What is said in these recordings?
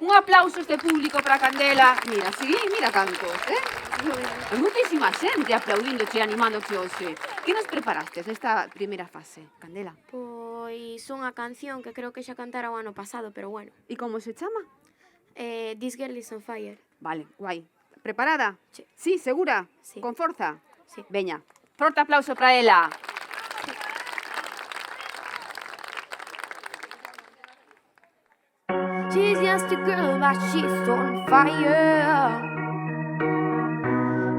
Un aplauso este público para Candela. Mira, sí, mira cantos, Hai moitísima xente aplaudíndoche e animándoche hoxe. Que nos preparaste esta primeira fase, Candela? Pois unha canción que creo que xa cantara o ano pasado, pero bueno. E como se chama? This Girl is on Fire. Vale, guai. Preparada? Sí. Sí, segura? Sí. Con forza? Sí. Veña, forte aplauso para ela. She's just a girl, but she's on fire.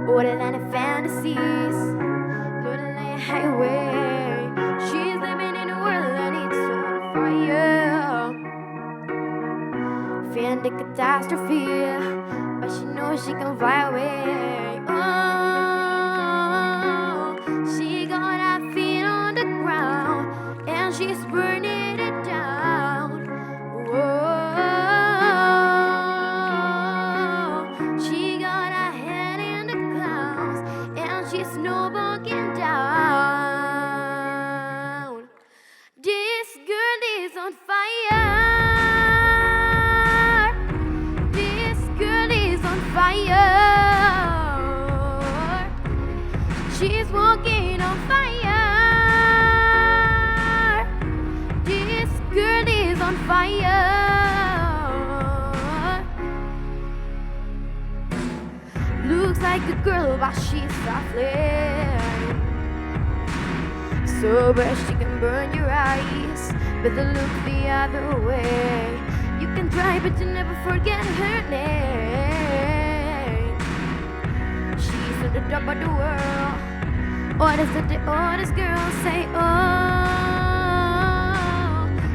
Older than her fantasies, older than a highway. She's living in a world and it's on fire. Fearing the catastrophe, but she knows she can fly away. Oh, she got her feet on the ground and she's burning it down. Whoa, she got her head in the clouds and she's snowballing down. This girl is on fire. This girl is on fire. She's walking on fire. This girl is on fire. Looks like a girl, but she's a flame. So bright she can burn your eyes, but the look the other way. You can try, but you never forget her name. She's on the top of the world. What is it the oldest girls say? Oh,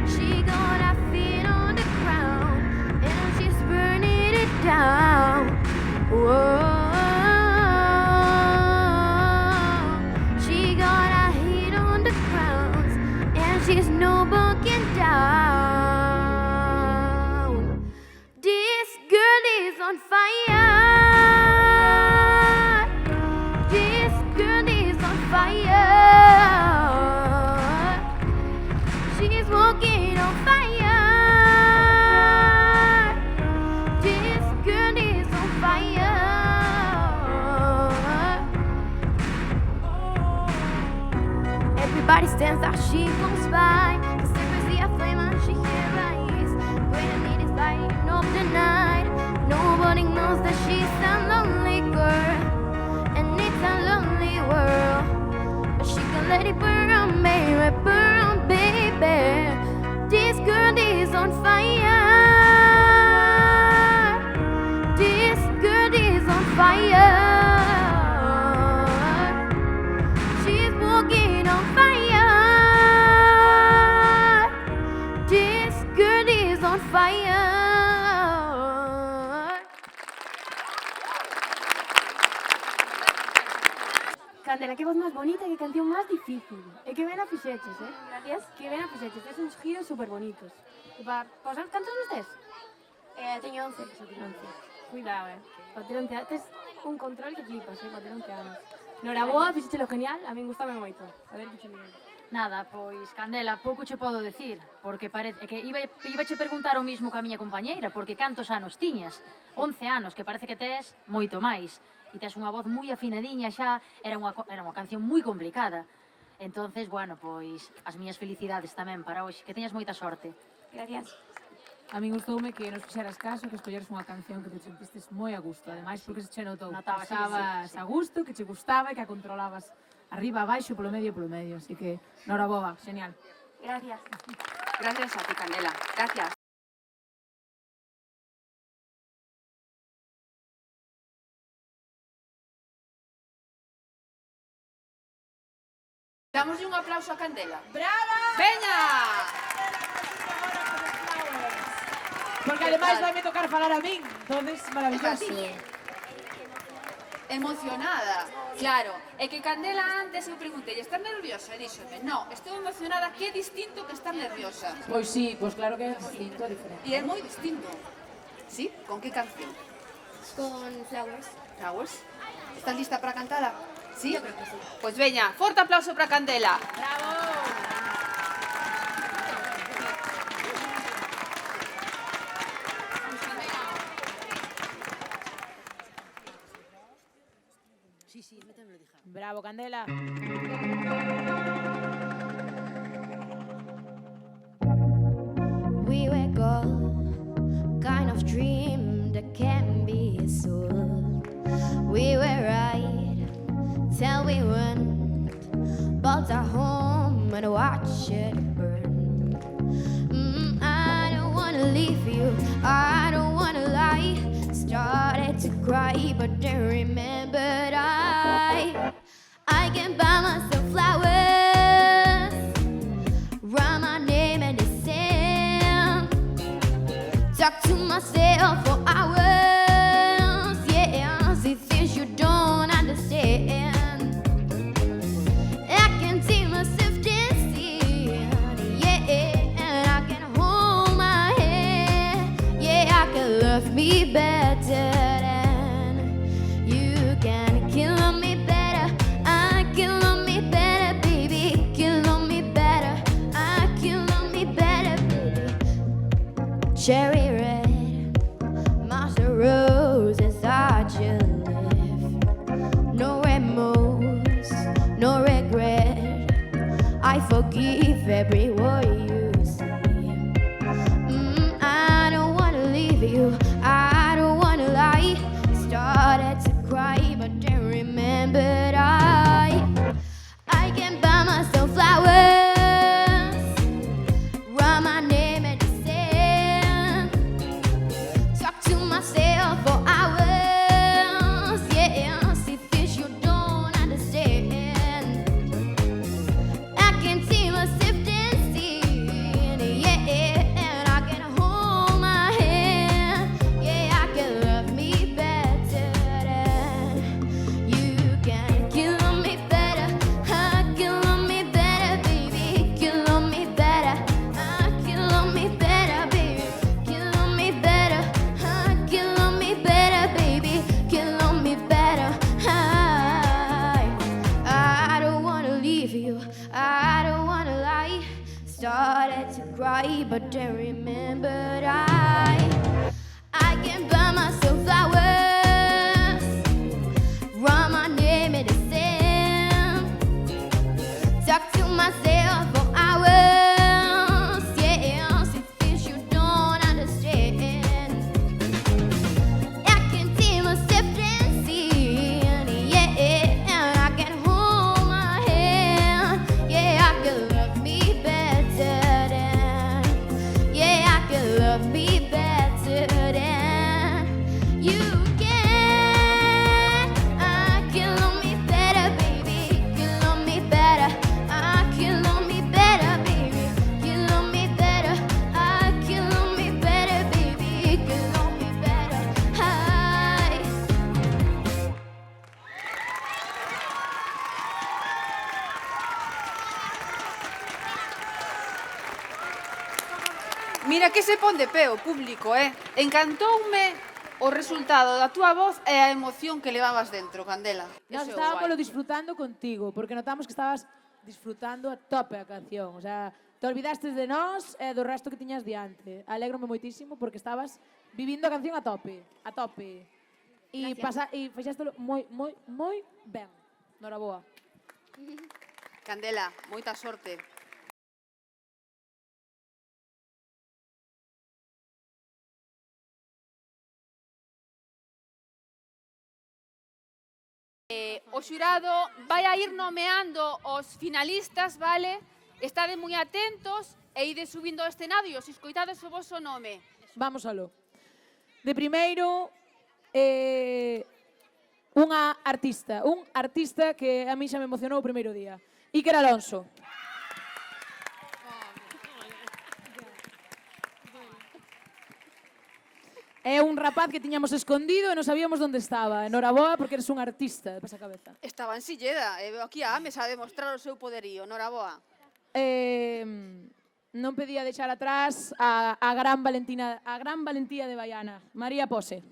she got her feet on the ground and she's burning it down. Whoa, she got her head on the ground and she's no bucking down. This girl is on fire. This girl is on fire. She's walking on fire. This girl is on fire. Everybody stands as she goes by. The surface see a flame and she hear rise. When it is light of the night, nobody knows that she's a lonely girl, and it's a lonely world. But she can let it burn, baby, burn, baby. This girl is on fire. This girl is on fire. She's walking on fire. This girl is on fire. Candela, que voz máis bonita e que canción máis difícil. E que ben a fixeches, Gracias. Que ben a fixeches, tes uns giros super bonitos. Cantos nos tes? Teño 11. 11. Cuidado, Para ter 11 anos, tes un control que flipas, para ter 11 anos. Noraboa, fixéchelo genial, a min gustame moito. A ver, que che miro. Nada, pois, Candela, pouco che podo decir, porque parece que ibache preguntar o mismo que a miña compañeira, porque cantos anos tiñas? 11 anos, que parece que tes moito máis. E tes unha voz moi afinadiña xa, era unha canción moi complicada. Entonces, bueno, pois, as miñas felicidades tamén para hoxe, que teñas moita sorte. Gracias. A min gustoume que nos fixeras caso, que escolleras unha canción que te sentistes moi a gusto, ademais porque se che notou que Notaba, sí, estabas sí. a gusto, que che gustaba e que a controlabas arriba, abaixo, polo medio, así que, noraboa, genial. Gracias. Gracias a ti, Candela. Gracias. Damoslle un aplauso a Candela. ¡Brava! Veña! Porque ademais vai me tocar falar a min, entonces, maravilloso. Emocionada, claro. É que Candela antes eu preguntei, estás nerviosa? E díxome, no, estou emocionada, que é distinto que estar nerviosa. Pois sí, pois claro que é distinto, é diferente. E é moi distinto. Sí? Con que canción? Con Flowers. Flowers? Estás lista para cantala? Sí? Yo creo que sí. Pois veña, forte aplauso para Candela. Sí, sí, métemelo, dija. Bravo, Candela. We were gold, kind of dream that can be sold. We were right till we weren't. Built our home and watched it burn. I don't wanna leave you, I don't wanna lie. Started to cry, but then remembered I can buy myself flowers, write my name in the sand, talk to myself for hours, yeah, see things you don't understand. I can see myself dancing, yeah, and I can hold my hand, yeah, I can love me better than you can kill me better. I can love me better, baby. Can love me better. I can love me better, baby. Cherry red, master roses are you live. No remorse, no regret. I forgive every word you say. I don't wanna leave you. I don't wanna lie. Started to cry, but then remembered I can buy myself flowers, write my name in the sand, talk to myself for hours, yeah, see things you don't understand. I can see myself dancing, yeah, and I can hold my hand, yeah, I can love me better than you can kill me better. I can love me better, baby. Can love me better. I can love me better, baby. Can love me better. I can love me better, baby. Can love me better. I don't wanna leave you. I don't wanna lie. Started to cry, but then remembered I can buy myself flowers, write my name in the sand, talk to myself for hours, yeah, see things you don't understand. I can see myself dancing, yeah, and I can hold my hand, yeah, I can love me better than, yeah, I can love me better than you can. I can love me better, baby. Can love me better. I can love me better, baby. Can love me better. I can love me better, baby. Can love me better. Mira que se pon de pé o público, Encantoume o resultado da túa voz e a emoción que levabas dentro, Candela. Nos Eso é o estábamos guai. disfrutando contigo, porque notamos que estabas disfrutando a tope a canción. O sea, te olvidastes de nós e do resto que tiñas diante. Alégrome moitísimo porque estabas vivindo a canción a tope, a tope. E fixástelo moi ben. Noraboa. Candela, moita sorte. O xurado vai a ir nomeando os finalistas, vale? Estade moi atentos e ide subindo ao escenario se escoitades o voso nome. Vamos aló. De primeiro, un artista que a mí xa me emocionou o primeiro día. Iker Alonso. É un rapaz que tiñamos escondido e non sabíamos onde estaba. Noraboa, porque eres un artista de pesa cabeza. Estaba en Silleda e veo aquí a Ames a demostrar o seu poderío. Noraboa. Non pedía deixar atrás a gran valentía de Baiana, María Pose.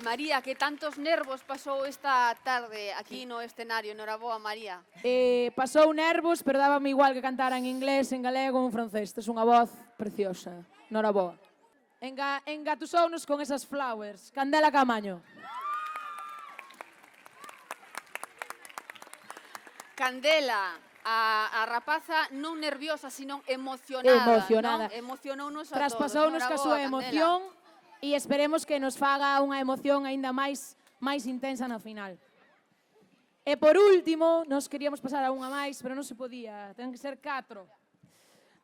María, que tantos nervos pasou esta tarde aquí no escenario. Noraboa, María. Pasou nervos, pero dábame igual que cantara en inglés, en galego ou en francés. Tes unha voz preciosa. Noraboa. Engatusounos con esas flowers. Candela Camaño. Candela, a rapaza non nerviosa, sino emocionada. Emocionada. Non? Emocionounos a todos. Traspasounos ca súa Noraboa, emoción e esperemos que nos faga unha emoción aínda máis intensa no final. E por último, nos queríamos pasar a unha máis, pero non se podía, ten que ser 4.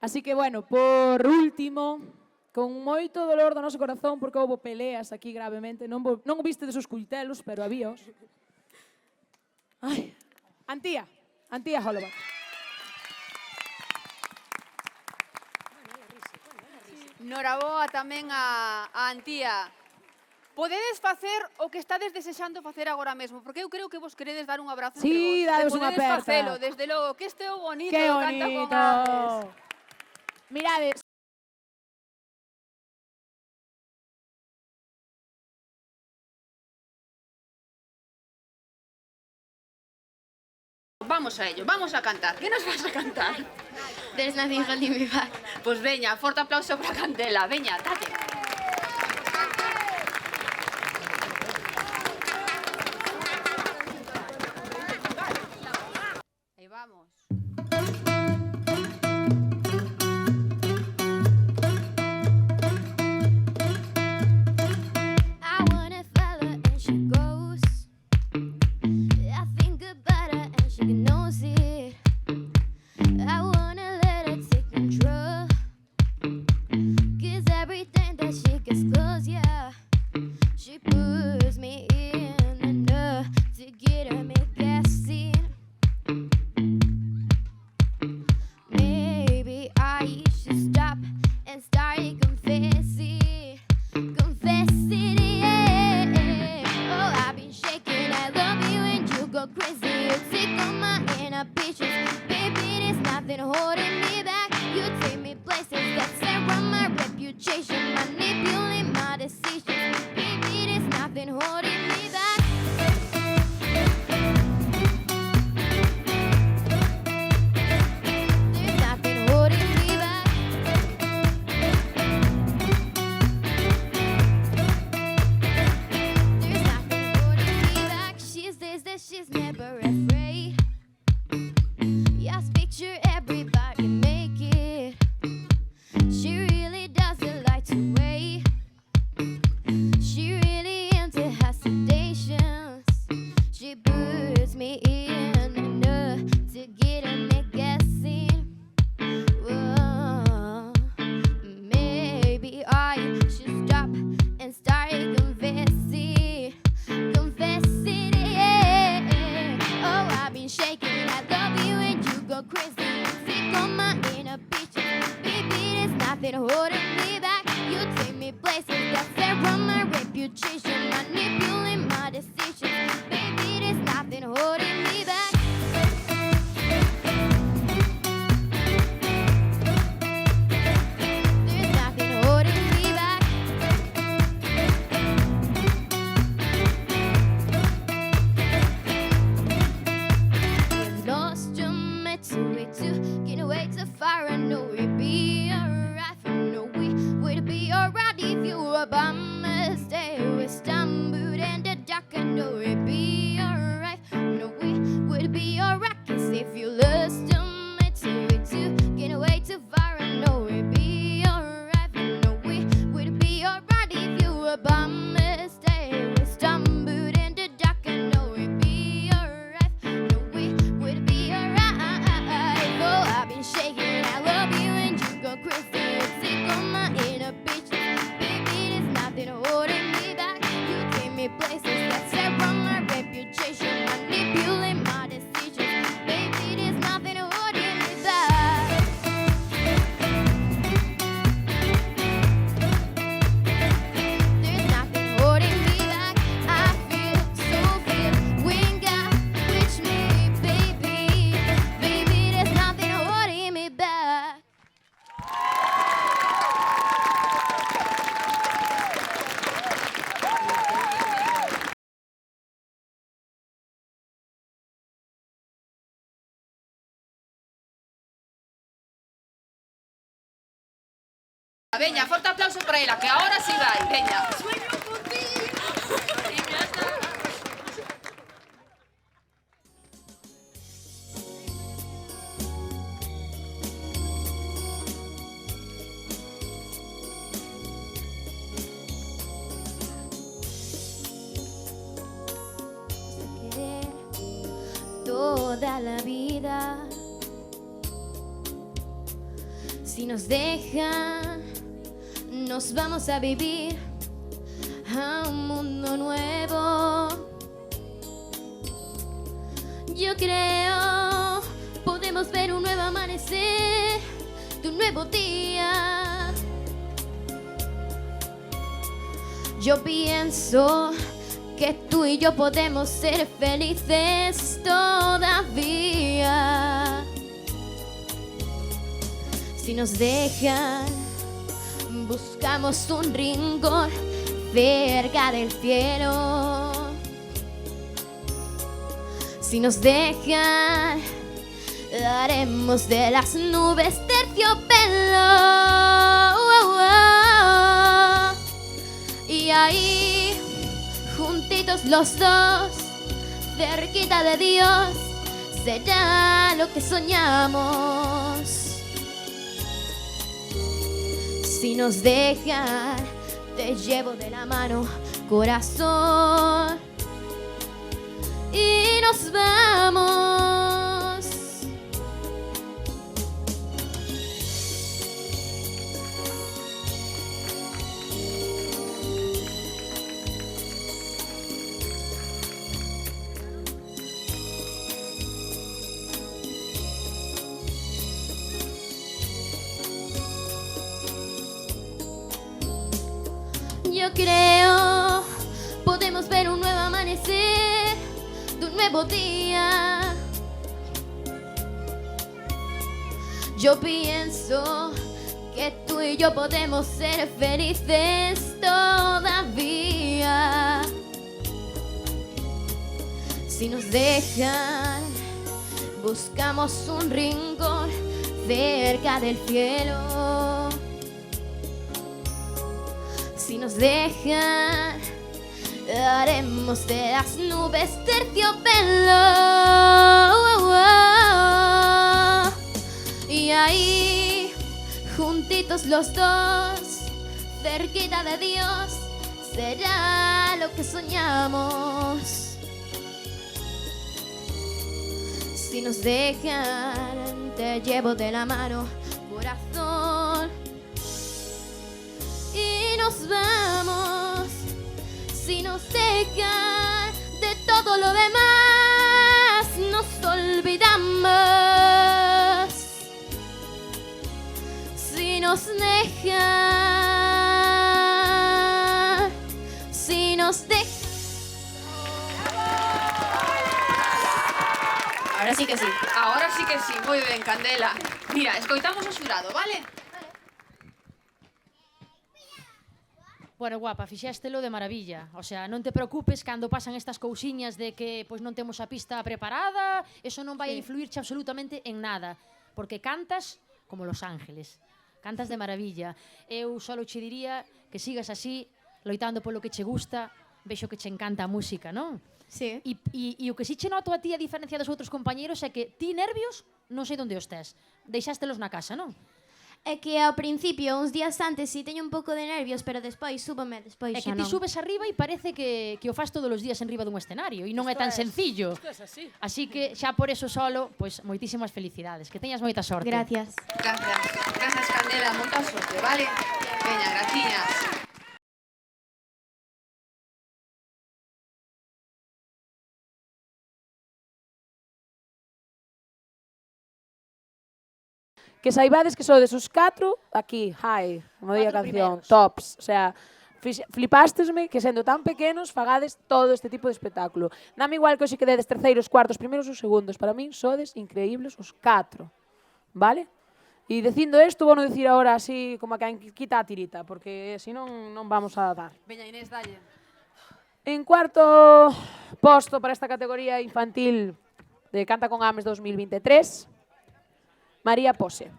Así que, bueno, por último, con moito dolor do noso corazón, porque houve peleas aquí gravemente, non viste desos cultelos, pero habíos. Ai, Antía Holloway. Noraboa tamén a Antía. Podedes facer o que estades desexando facer agora mesmo, porque eu creo que vos queredes dar un abrazo entre vos. Sí, dados unha aperta. Podedes facelo, desde logo, que este é o bonito. Que do Canta con bonito. Aves. Mirades. Vamos a ello, vamos a cantar. ¿Qué nos vas a cantar? There's nothing holding me back. Pues veña, forte aplauso para Candela. Veña, date. Ahí vamos. I wanna follow and she goes. I think about her and she knows it. I wanna let her take control. 'Cause every time that she gets close, yeah, she puts me in enough to get her me guessing. Maybe I should stop and start confessing. Confessing, yeah. Oh, I've been shaking. I love you and you go crazy. You take all my inhibitions. Baby, there's nothing holding me back. You take me places that sever my reputation. Manipulate my decisions. Baby, there's nothing holding me veña, forte aplauso para ela, que ahora sí vai, veña. Querer toda la vida. Si nos dejan, nos vamos a vivir a un mundo nuevo. Yo creo podemos ver un nuevo amanecer de un nuevo día. Yo pienso que tú y yo podemos ser felices todavía. Si nos dejan, buscamos un rincón cerca del cielo. Si nos dejan, haremos de las nubes terciopelo. Y ahí, juntitos los dos, cerquita de Dios, será lo que soñamos. Si nos dejan, te llevo de la mano, corazón, y nos vamos. Yo creo podemos ver un nuevo amanecer de un nuevo día. Yo pienso que tú y yo podemos ser felices todavía. Si nos dejan, buscamos un rincón cerca del cielo. Si nos dejan, haremos de las nubes terciopelo. Y ahí, juntitos los dos, cerquita de Dios, será lo que soñamos. Si nos dejan, te llevo de la mano, corazón, y nos vamos. Si nos dejan, de todo lo demás nos olvidamos. Si nos dejan, si nos dejan. Ahora sí que sí. Ahora sí que sí. Moi ben, Candela. Mira, escoitamos o xurado, vale? Bueno, guapa, fixéstelo de maravilla. O sea, non te preocupes cando pasan estas cousiñas de que pois non temos a pista preparada, eso non vai a influirche absolutamente en nada, porque cantas como Los Ángeles. Cantas de maravilla. Eu só che diría que sigas así, loitando polo que che gusta, vexo que che encanta a música, non? Sí. E o que si che noto a ti a diferencia dos outros compañeros é que ti nervios non sei onde os tes. Deixástelos na casa, non? É que ao principio, uns días antes, sí teño un pouco de nervios, pero despois súbome, despois É que xa ti non. subes arriba e parece que o fas todos os días en riba dun escenario e non é tan sencillo. Así que xa por eso solo, pois moitísimas felicidades. Que teñas moita sorte. Gracias. Gracias. Gracias, Candela. Moita sorte, vale? Veña, graciñas. Que saibades que sodes os 4 aquí, high, como diga a canción, tops. O sea, flipástesme que sendo tan pequenos fagades todo este tipo de espectáculo. Dame igual que hoxe quededes terceiros, cuartos, primeiros ou segundos. Para min sodes increíbles os 4. Vale? E dicindo isto, vou non dicir agora así como a quen quita a tirita, porque senón non vamos a dar. Veña, Inés, dalle. En cuarto posto para esta categoría infantil de Canta con Ames 2023, María Pose.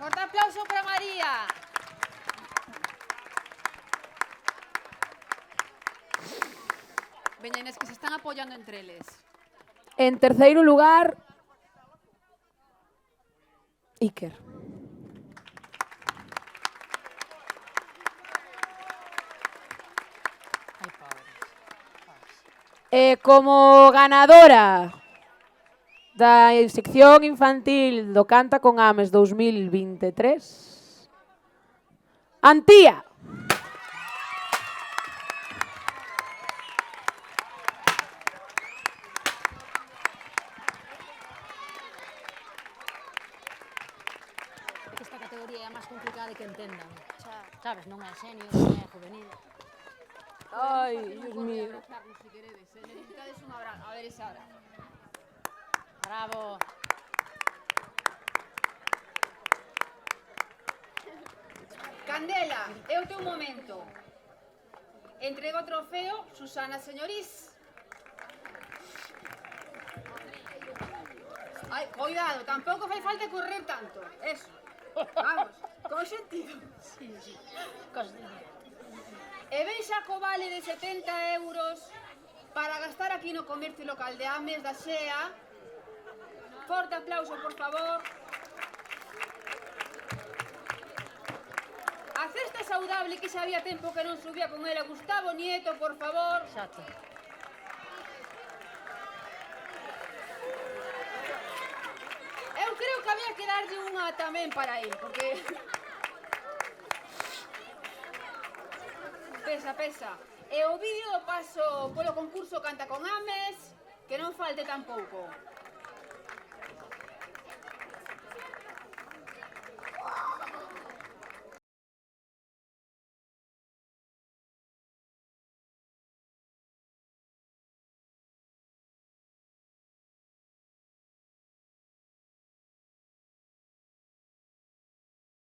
Forte aplauso para María. Veña, Inés, que se están apoyando entre eles. En terceiro lugar, Iker. Ai, pobres. E como ganadora da sección infantil do Canta con Ames 2023, Antía. Esta categoría é máis complicada de que entendan. Sabes, non é senior, non é juvenil. Ai, Dios mío. Carlos, si queredes. Necesitades un abrazo. A ver ese abrazo. Bravo. Candela, é o teu momento. Entrega o trofeo Susana Señorís. Ai, cuidado, tampouco fai falta correr tanto. Eso. Vamos, con sentido. E ven xa co vale de 70 euros para gastar aquí no comercio local de Ames da Xea. Forte aplauso, por favor. A cesta saudable que xa había tempo que non subía con ela Gustavo Nieto, por favor. Exacto. Eu creo que había que darlle unha tamén para ele, porque... Pesa, pesa. E o vídeo paso polo concurso Canta con Ames, que non falte tampouco.